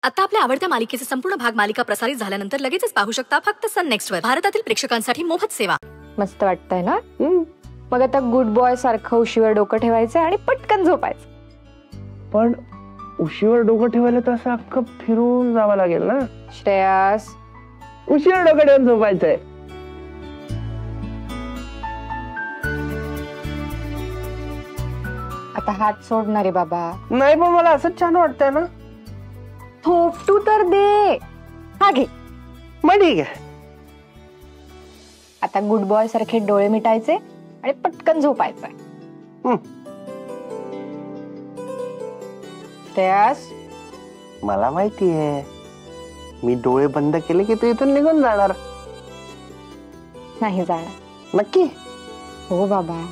आता आपल्या आवडत्या मालिकेचे संपूर्ण भाग मालिका प्रसारित झाल्यानंतर लगेचच पाहू शकता फक्त सन नेक्स्ट वर. भारतातील प्रेक्षकांसाठी मोफत सेवा. मस्त वाटतंय ना? मग आता गुड बॉय सारखं उशीवर डोकं ठेवायचं आणि पटकन झोपायचं. पण उशीवर डोकं ठेवायला तर असं अख्खं फिरून जावं लागेल ना श्रेयस. उशीवर डोकं ठेवून झोपायचंय. आता हात सोडणार रे बाबा. नाही पण मला असंच छान वाटतंय ना. थोपटू तर दे. हा घे. मग ठीक आहे. आता गुड बॉय सारखे डोळे मिटायचे आणि पटकन झोपायचंय. श्रेयस, मला माहितीये मी डोळे बंद केले की तू इथून निघून जाणार. नाही जाणार. नक्की? हो बाबा.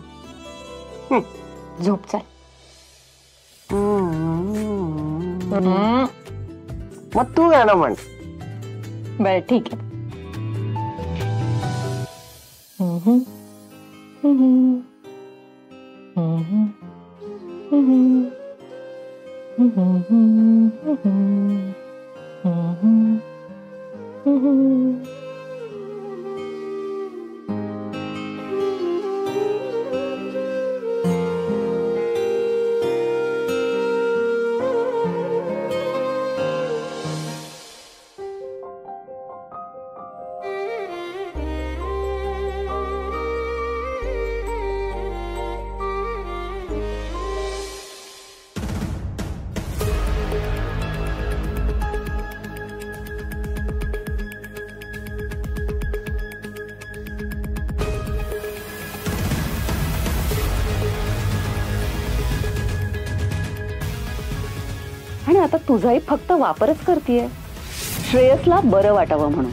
झोप चल. मग तू गाणं म्हण. बर ठीक आहे. आणि आता तुझाही फक्त वापरच करतेय श्रेयसला बरं वाटावं म्हणून.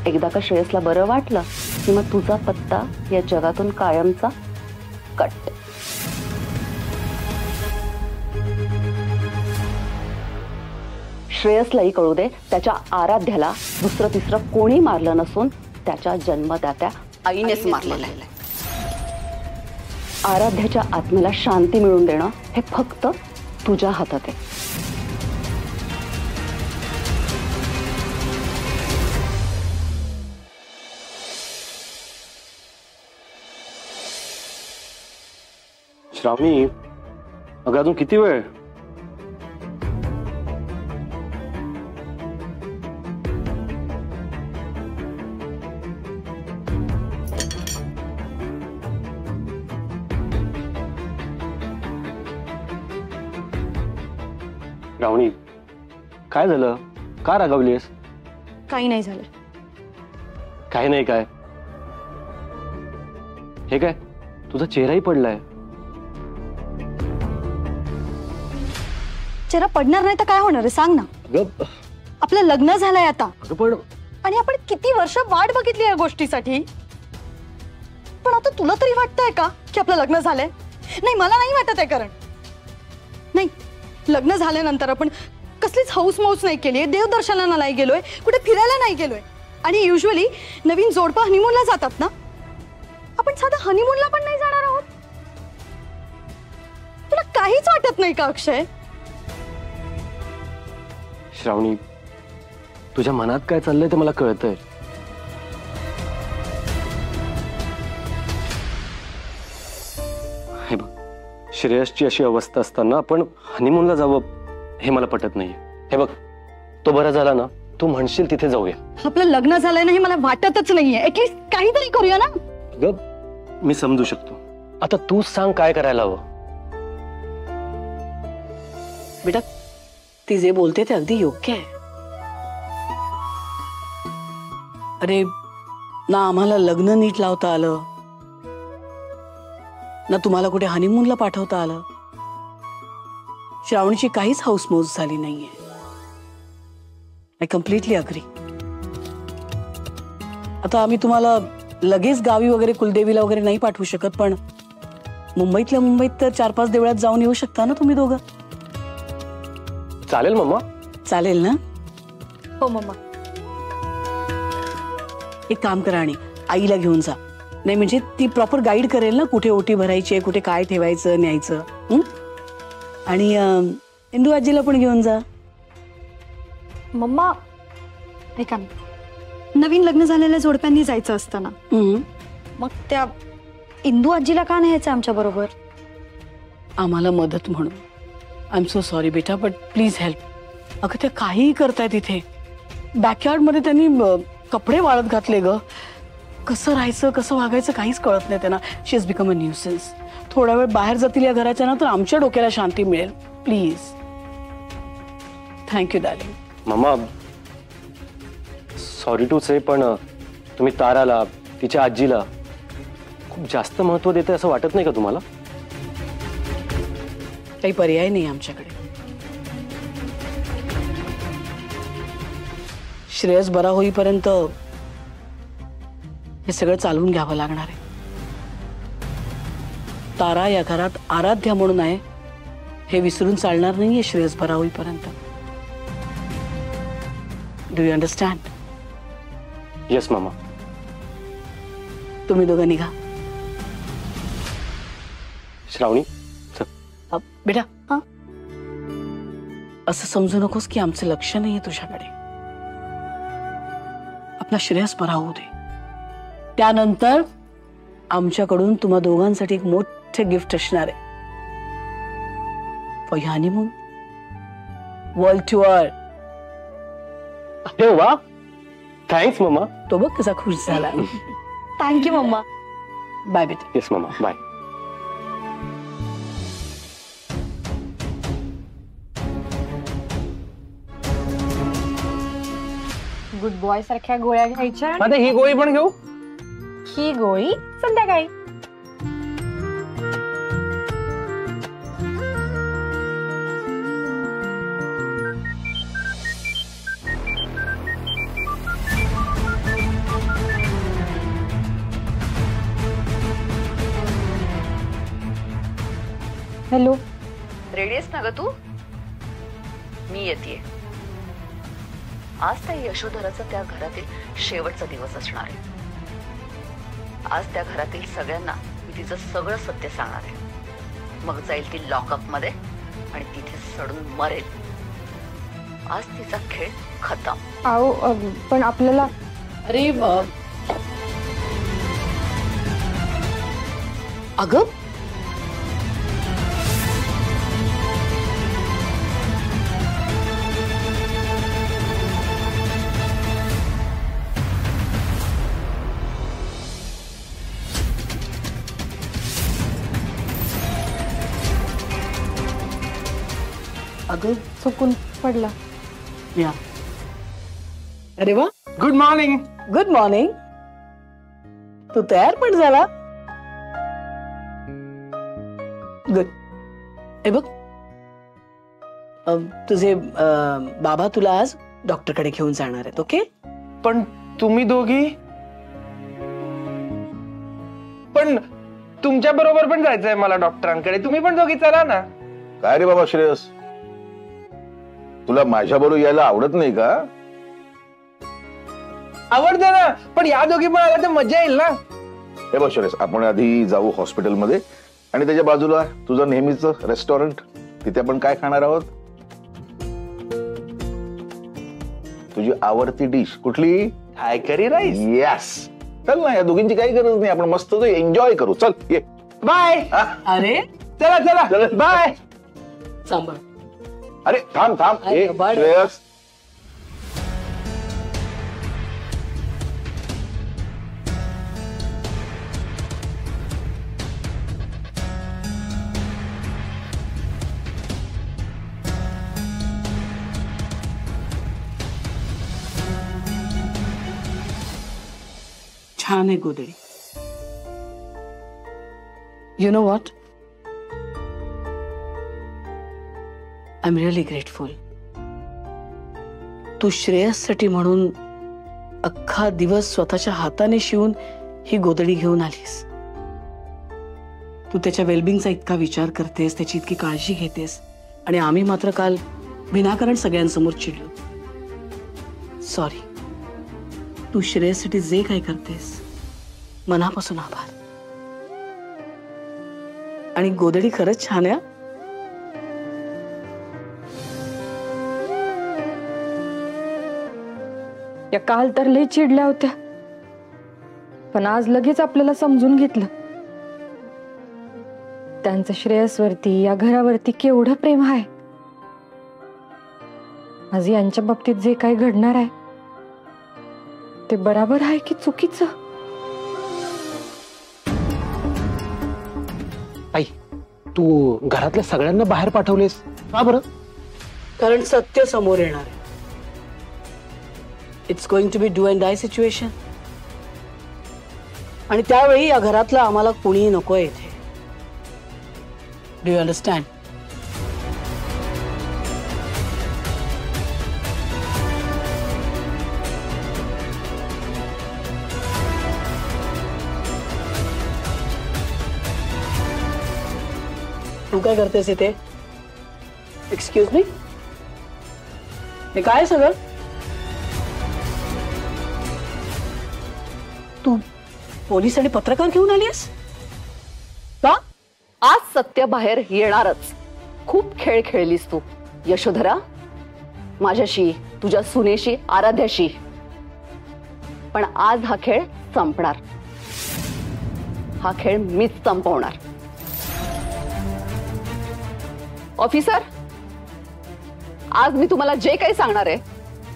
एकदा का श्रेयसला बरं वाटलं की मग तुझा पत्ता या जगातून कायमचा कट. श्रेयसलाही कळू दे त्याच्या आराध्याला दुसरं तिसरं कोणी मारलं नसून त्याच्या जन्मदात्या आईनेच मारलेलं आहे. आराध्याच्या आत्म्याला शांती मिळवून देणं हे फक्त तुझ्या हातात आहे. श्रावणी, अगं अजून किती वेळ? श्रावणी, काय झालं? का रागावलीस? काही नाही झालं. काही नाही काय? हे काय तुझा चेहराही पडलाय. चेहरा पडणार नाही तर काय होणार आहे सांग ना. आपलं लग्न झालंय आता. पण आणि आपण किती वर्ष वाट बघितली या गोष्टीसाठी. पण आता तुला तरी वाटतंय का की आपलं लग्न झालंय? नाही, मला नाही वाटत आहे. कारण नाही, लग्न झाल्यानंतर आपण कसलीच हौस मौस नाही केली, देवदर्शनाला नाही गेलोय, कुठे फिरायला नाही गेलोय. आणि युजली नवीन जोडपं हनीमूनला जातात ना, आपण साधा हनीमूनला पण नाही जाणार आहोत. तुला काहीच वाटत नाही का अक्षय? श्रावणी, तुझ्या मनात काय चाललंय ते मला कळतंय. हे बघ, श्रेयसची अशी अवस्था असताना आपण हनीमूनला जावं हे मला पटत नाहीये. हे बघ, तो बरा झाला ना, तू म्हणशील तिथे जाऊया. आपलं लग्न झालंय ना हे मला वाटतच नाहीये. ऍटलीस्ट काहीतरी करूया ना. ग, मी समजू शकतो. आता तू सांग काय करायला हवं. बेटा, ती जे बोलते ते अगदी योग्य आहे. अरे ना आम्हाला लग्न नीट लावता आलं ना तुम्हाला कुठे हनीमूनला पाठवता आलं. श्रावणीची काहीच हौसमौस झाली नाहीये. I completely agree. आता आम्ही तुम्हाला लगेच गावी वगैरे कुलदेवीला वगैरे नाही पाठवू शकत, पण मुंबईतल्या मुंबईत तर 4-5 देवळात जाऊन येऊ शकता ना तुम्ही दोघं. चालेल मम्मा? चालेल ना? हो मम्मा. एक काम करा आणि आईला घेऊन जा. नाही म्हणजे ती प्रॉपर गाईड करेल ना, कुठे ओटी भरायची आहे, कुठे काय ठेवायचं न्यायचं. आणि इंदू आजीला पण घेऊन जा. मम्मा ऐका ना, नवीन लग्न झालेल्या जोडप्यांनी जायचं असतं ना, मग त्या इंदू आजीला का न्यायचं आमच्या बरोबर? आम्हाला मदत म्हणून. आय एम सो सॉरी बेटा, बट प्लीज हेल्प. अगं त्या काहीही करतायत इथे. बॅकयार्ड मध्ये त्यांनी कपडे वाळत घातले ग. कसं राहायचं, कसं वागायचं काहीच कळत नाही त्यांना. शी हॅज बिकम अ न्यूसेन्स. थोडा वेळ बाहेर जातील या घराच्या ना, तर आमच्या डोक्याला शांती मिळेल. Please. Thank you darling. Mamma sorry to say, पण तुम्ही ताराला, तिच्या आजीला खूप जास्त महत्व देते असं वाटत नाही का तुम्हाला? काही पर्याय नाही आमच्याकडे. श्रेयस बरा होईपर्यंत हे सगळं चालवून घ्यावं लागणार आहे. तारा या घरात आराध्या म्हणून आहे हे विसरून चालणार नाहीये श्रेयस बरा होईपर्यंत. Do you understand? येस मामा. तुम्ही दोघं निघा. श्रावणी बेटा असं समजू नकोस की आमचं लक्ष नाहीये तुझ्याकडे. आपला श्रेयस बरा होऊ दे. त्यानंतर आमच्याकडून तुम्हा दोघांसाठी एक मोठे गिफ्ट असणार आहे. For your honeymoon, world tour. अरे वा, थँक्स मम्मा. तो बघ कसा खुश झाला. Thank you mamma. बाय बेटा. Yes mamma, bye. Good boy सारख्या गोळ्या घ्यायच्या. आता ही गोळी पण घेऊ? ही गोळी संध्याकाळी. हॅलो. रेडी आहेस ना ग तू? मी येते. आज त्या यशोधराचा त्या घरातील शेवटचा दिवस असणार आहे. आज त्या घरातील सगळ्यांना मी तिचं सगळं सत्य सांगणार आहे. मग जाईल ती लॉकअप मध्ये आणि तिथे सडून मरेल. आज तिचा खेळ खतम. आओ पण आपल्याला. अरे अगं अगं चुकून पडला. या. अरे वा, गुड मॉर्निंग. Good morning. तू तयार पण झाला. गुड. हे बघ तुझे बाबा तुला आज डॉक्टरकडे घेऊन जाणार आहेत. ओके. पण तुम्ही दोघी? पण तुमच्या बरोबर पण जायचंय मला डॉक्टरांकडे. तुम्ही पण दोघी चला ना. काय रे बाबा श्रेयस, तुला माझ्या बरोबर यायला आवडत नाही का? आवडतं ना, पण या दोघी पण आल्या तर मजा येईल ना. हे बघ श्रेयस, आपण आधी जाऊ हॉस्पिटलमध्ये आणि त्याच्या बाजूला तुझं नेहमीच रेस्टॉरंट, तिथे आपण काय खाणार आहोत? तुझी आवडती डिश कुठली? हाय करी राईस. येस. चल ना, या दोघींची काही गरज नाही. आपण मस्त एन्जॉय करू. चल ये. बाय. अरे चला चला चला. बाय. सांभाळ. अरे थांब थांब. अरे बाळ. श्रेयस, छान आहे गोदडी. You know what, I am really grateful. तू श्रेयससाठी म्हणून अख्खा दिवस स्वतःच्या हाताने शिवून ही गोदडी घेऊन आलीस. तू त्याच्या वेलबिंगचा इतका विचार करतेस, त्याची इतकी काळजी घेतेस, आणि आम्ही मात्र काल विनाकारण सगळ्यांसमोर चिडलो. सॉरी. तू श्रेयससाठी जे काय करतेस मनापासून आभार. आणि गोदडी खरंच छान आहे. या काल तर लई चिडल्या होत्या, पण आज लगेच आपल्याला समजून घेतलं. त्यांचं श्रेयसवरती, या घरावरती केवढं प्रेम आहे. आज यांच्या बाबतीत जे काही घडणार आहे ते बराबर आहे की चुकीचं? आई, तू घरातल्या सगळ्यांना बाहेर पाठवलेस का बरं? कारण सत्य समोर येणार आहे. It's going to be do and die situation. आणि त्यावेळी या घरातलं आम्हाला कुणीही नको आहे इथे. Do you understand? तू काय करतेस इथे? एक्सक्यूज मी, हे काय सगळं? तू पोलीस आणि पत्रकार घेऊन आलीस का? आज सत्य बाहेर येणारच. खूप खेळ खेळलीस तू यशोधरा, माझ्याशी, तुझ्या सुनेशी, आराध्याशी. पण आज हा खेळ संपणार. हा खेळ मीच संपवणार. ऑफिसर, आज मी तुम्हाला जे काही सांगणार आहे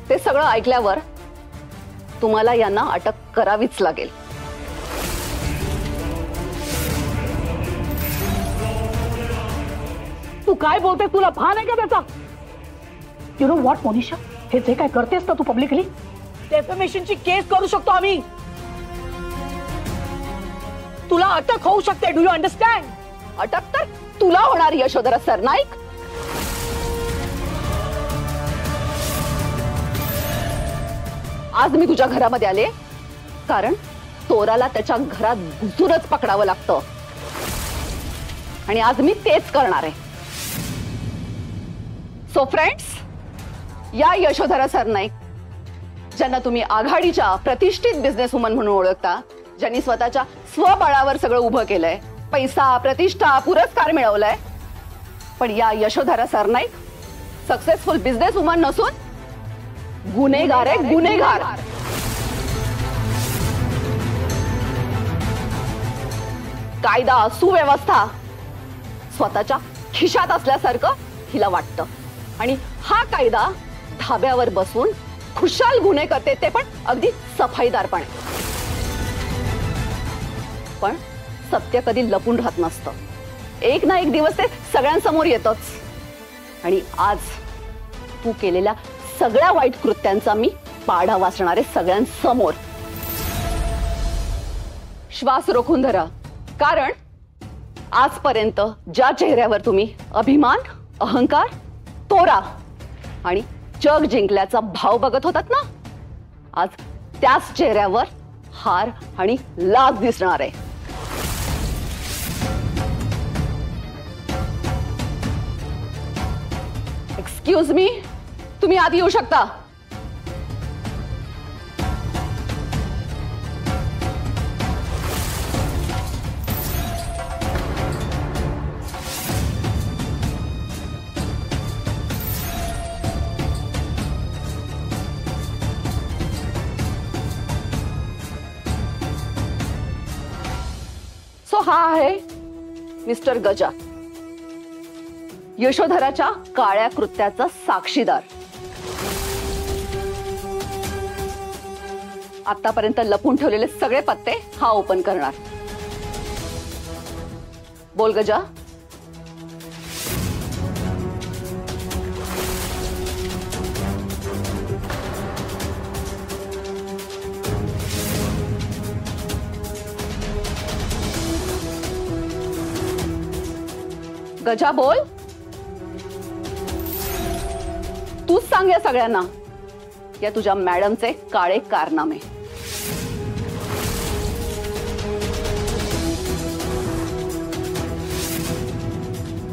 ते सगळं ऐकल्यावर तुम्हाला यांना अटक करावीच लागेल. तू काय बोलतेस? तुला भान आहे का त्याचा? यू नो व्हॉट मोनिशा, हे जे काय करतेस ना तू पब्लिकली, डेफेमेशनची केस करू शकतो आम्ही. तुला अटक होऊ शकते. Do you understand? अटक तर तुला होणार यशोधरा सरनाईक. आज मी तुझ्या घरामध्ये आले कारण चोराला त्याच्या घरात घुसूनच पकडावं लागतं. आणि आज मी तेच करणार आहे. सो फ्रेंड्स, या यशोधरा सरनाईक, ज्यांना तुम्ही आघाडीच्या प्रतिष्ठित बिझनेस वुमन म्हणून ओळखता, ज्यांनी स्वतःच्या स्वबळावर सगळं उभं केलंय, पैसा, प्रतिष्ठा, पुरस्कार मिळवलाय, पण या Yashodhara Sarnaik successful business woman नसून गुन्हेगार आहे. गुन्हेगार. कायदा, सुव्यवस्था स्वतःच्या खिशात असल्यासारखं हिला वाटतं. आणि हा कायदा धाब्यावर बसून खुशाल गुन्हे करते, ते पण अगदी सफाईदारपणे. पण सत्य कधी लपून राहत नसतं. एक ना एक दिवस ते सगळ्यांसमोर येतच. आणि आज तू केलेल्या सगळ्या वाईट कृत्यांचा मी पाढा वाचणार आहे सगळ्यांसमोर. श्वास रोखून धरा, कारण आजपर्यंत ज्या चेहऱ्यावर तुम्ही अभिमान, अहंकार, तोरा आणि जग जिंकल्याचा भाव बघत होतात ना, आज त्याच चेहऱ्यावर हार आणि लाज दिसणार आहे. एक्सक्यूज मी, तुम्ही आत येऊ शकता. सो हा आहे मिस्टर गजा, यशोधराच्या काळ्या कृत्याचा साक्षीदार. आतापर्यंत लपून ठेवलेले सगळे पत्ते हा ओपन करणार. बोल गजा. गजा बोल. तूच सांग या सगळ्यांना या तुझ्या मॅडमचे काळे कारनामे.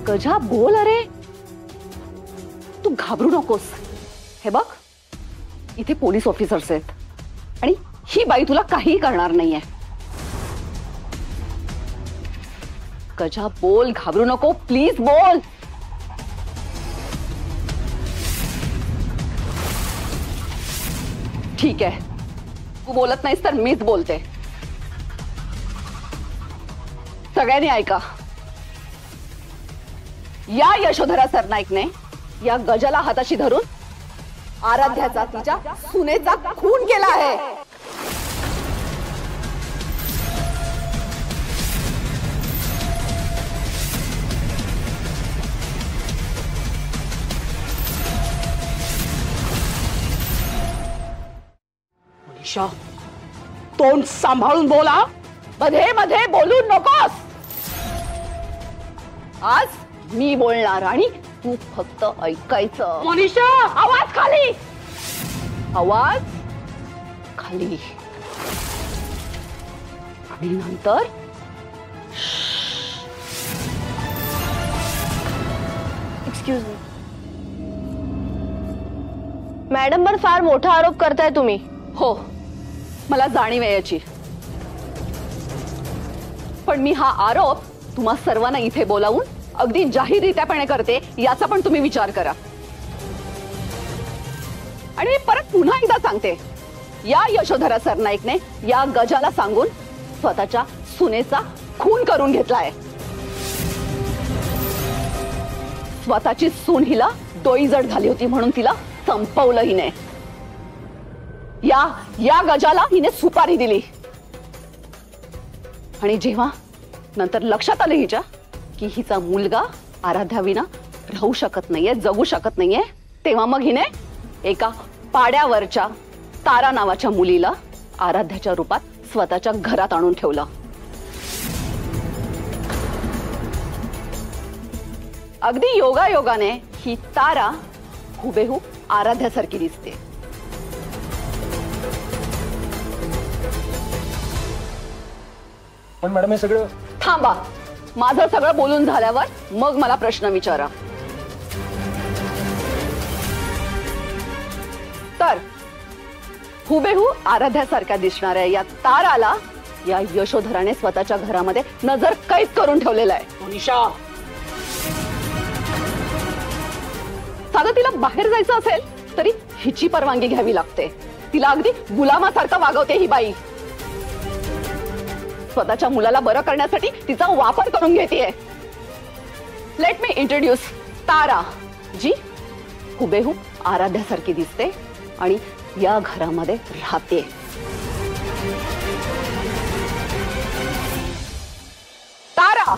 गजा बोल. अरे तू घाबरू नकोस. हे बघ, इथे पोलीस ऑफिसर्स आहेत आणि ही बाई तुला काही करणार नाहीये. गजा बोल, घाबरू नको, प्लीज बोल. ठीक आहे, तू बोलत नाहीस तर मीच बोलते. सगळ्यांनी ऐका. या यशोधरा सरनाईकने या गजाला हाताशी धरून आराध्याचा, तिच्या सुनेचा खून केला आहे. मनीषा, तोंड सांभाळून बोला. मध्ये मध्ये बोलू नकोस. आज मी बोलणार आणि तू फक्त ऐकायचं. मनीषा, आवाज खाली, आवाज खाली. आणि नंतर एक्सक्यूज मी मॅडम, पण फार मोठा आरोप करताय तुम्ही. हो, मला जाणीव आहे याची. पण मी हा आरोप तुम्हा सर्वांना इथे बोलावून अगदी जाहीररित्यापणे करते, याचा पण तुम्ही विचार करा. आणि मी परत पुन्हा एकदा सांगते, या यशोधरा सरनाईकने या गजाला सांगून स्वतःच्या सुनेचा खून करून घेतलाय. स्वतःची सून हिला डोईजड झाली होती म्हणून तिला संपवलं हिने. या गजाला हिने सुपारी दिली. आणि जेव्हा नंतर लक्षात आलं हिच्या की हिचा मुलगा आराध्याविना राहू शकत नाहीये, जगू शकत नाहीये, तेव्हा मग हिने एका पाड्यावरच्या तारा नावाच्या मुलीला आराध्याच्या रूपात स्वतःच्या घरात आणून ठेवलं. अगदी योगायोगाने ही तारा हुबेहूब आराध्यासारखी दिसते. पण मॅडम हे सगळं थांबा, माझं सगळं बोलून झाल्यावर मग मला प्रश्न विचारा. तर हुबेहूब आराध्यासारख्या दिसणाऱ्या या ताराला या यशोधराने स्वतःच्या घरामध्ये नजर कैद करून ठेवलेला आहे. मनीषा, साधं तिला बाहेर जायचं असेल तरी हिची परवानगी घ्यावी लागते. तिला अगदी गुलामासारखं वागवते ही बाई. स्वतःच्या मुलाला बरं करण्यासाठी तिचा वापर करून घेतेय. लेट मी इंट्रोड्यूस तारा, जी हुबेहूब आराध्यासारखी दिसते आणि या घरामध्ये राहते. तारा,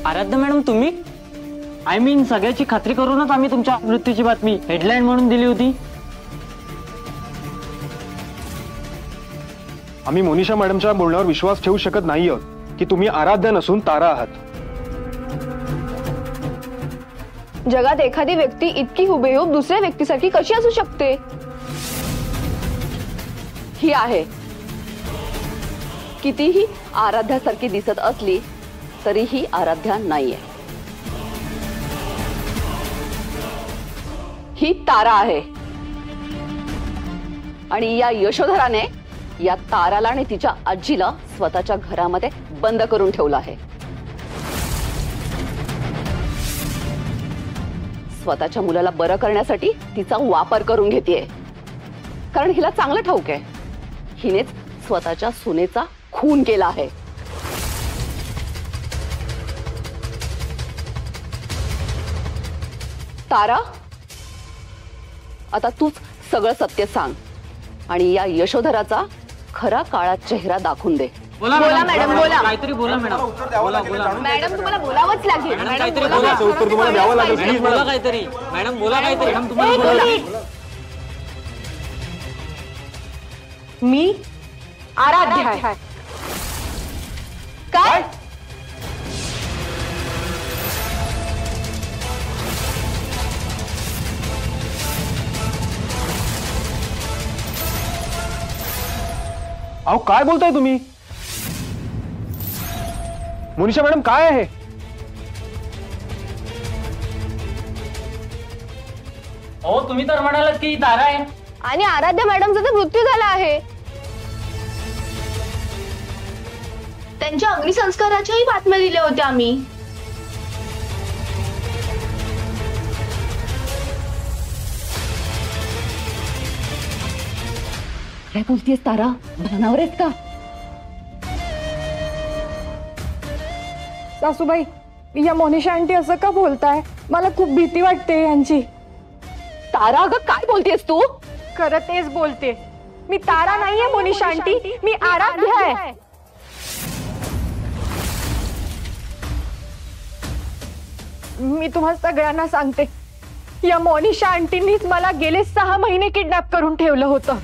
आराध्य मॅडम, तुम्ही? आय मीन सगळ्याची खात्री करूनच आम्ही तुमच्या मृत्यूची बातमी हेडलाईन म्हणून दिली होती. आम्ही मोनिशा मॅडमच्या बोलण्यावर विश्वास ठेवू शकत नाही आहोत की तुम्ही आराध्य नसून तारा आहात. जगात एखादी व्यक्ती इतकी हुबेहूब दुसऱ्या व्यक्तीसारखी कशी असू शकते? ही आहे. कितीही आराध्यासारखी दिसत असली तरीही आराध्या नाहीये. ही तारा आहे. आणि या यशोधराने या ताराला आणि तिच्या आजीला स्वतःच्या घरामध्ये बंद करून ठेवलं आहे. स्वतःच्या मुलाला बरं करण्यासाठी तिचा वापर करून घेतेय. कारण हिला चांगलं ठाऊक आहे हिनेच स्वतःच्या सुनेचा खून केला आहे. तारा, आता तूच सगळं सत्य सांग आणि या यशोधराचा खरा काळा चेहरा दाखवून दे. बोला बोला मॅडम, बोला. काहीतरी बोला मॅडम. बोला बोला मॅडम तुम्हाला बोलावंच लागेल. मॅडम मॅडम, काहीतरी बोला. बोला. उत्तर तुम्हाला द्यावं लागेल. मॅडम बोला काहीतरी. मॅडम बोला काहीतरी. मॅडम तुम्हाला एक बोला. मिनिट. मी आराध्य आहे. काय? अहो काय बोलताय तुम्ही? मोनिशा मॅडम काय आहे? हो तुम्ही तर म्हणालात की तारा आहे. आणि आराध्य मॅडमचा तर मृत्यू झाला आहे. त्यांच्या अग्निसंस्काराच्याही बातम्या दिल्या होत्या आम्ही. काय बोलतेस तारा? भानावर आहेस का? सासूबाई, या मोनिशा आंटी असं का बोलताय? मला खूप भीती वाटते यांची. तारा अगं काय बोलतेस तू? खरं तेच बोलते. मी तारा नाहीये मोनिशा आंटी, मी आराध्य आहे. मी तुम्हाला सगळ्यांना सांगते, या मोनिशा आंटींनीच मला गेले 6 महिने किडनॅप करून ठेवलं होतं.